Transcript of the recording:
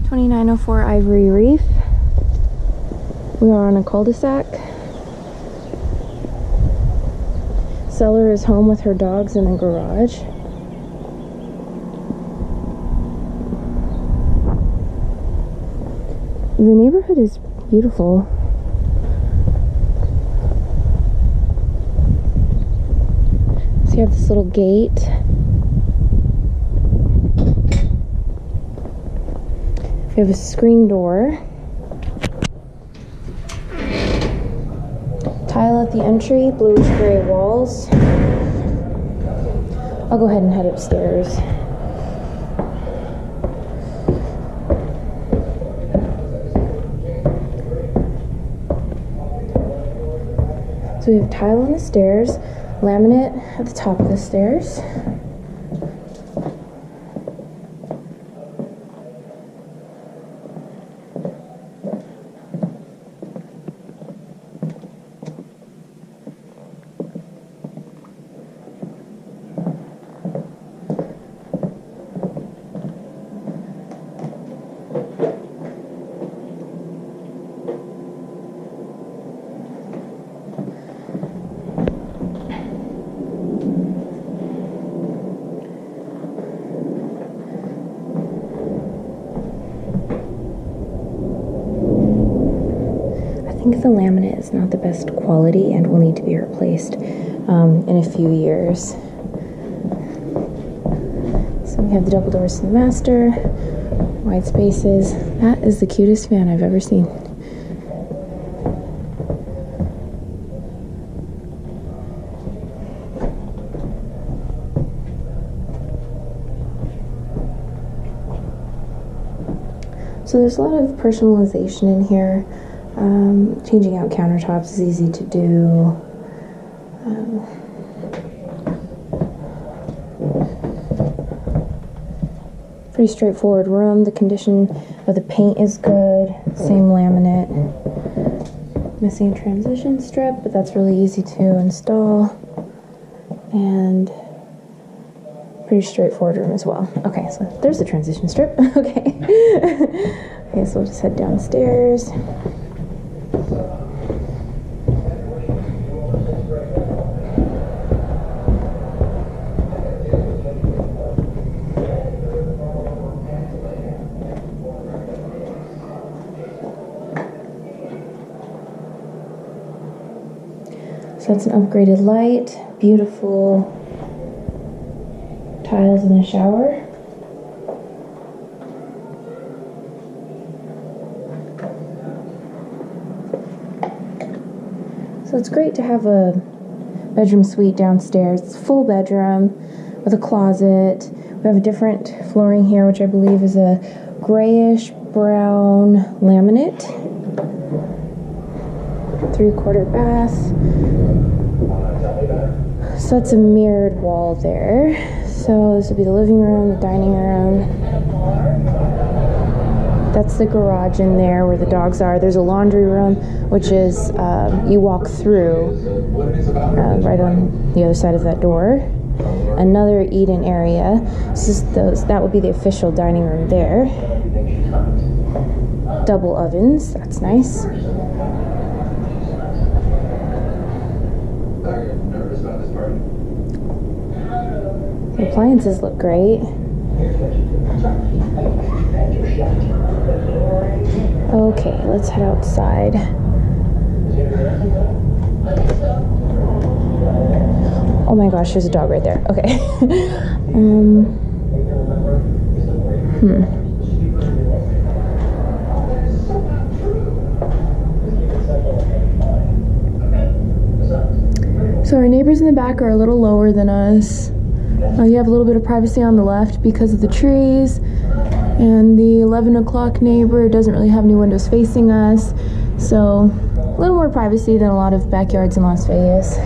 2904 Ivory Reef. We are on a cul-de-sac. Seller is home with her dogs in the garage. The neighborhood is beautiful. So you have this little gate. We have a screen door. Tile at the entry, bluish gray walls. I'll go ahead and head upstairs. So we have tile on the stairs, laminate at the top of the stairs. I think the laminate is not the best quality and will need to be replaced in a few years. So we have the double doors to the master, wide spaces. That is the cutest fan I've ever seen. So there's a lot of personalization in here. Changing out countertops is easy to do. Pretty straightforward room. The condition of the paint is good. Same laminate. Missing a transition strip, but that's really easy to install. And pretty straightforward room as well. Okay, so there's the transition strip. Okay. Okay, so we'll just head downstairs. So that's an upgraded light, beautiful tiles in the shower. So it's great to have a bedroom suite downstairs. It's a full bedroom with a closet. We have a different flooring here, which I believe is a grayish brown laminate. 3/4 bath. So that's a mirrored wall there. So this would be the living room, the dining room. That's the garage in there where the dogs are. There's a laundry room, which is, you walk through right on the other side of that door. Another eat-in area. That would be the official dining room there. Double ovens, that's nice. The appliances look great. Okay, let's head outside. Oh my gosh, there's a dog right there. Okay. So our neighbors in the back are a little lower than us. You have a little bit of privacy on the left because of the trees, and the 11 o'clock neighbor doesn't really have any windows facing us, so a little more privacy than a lot of backyards in Las Vegas.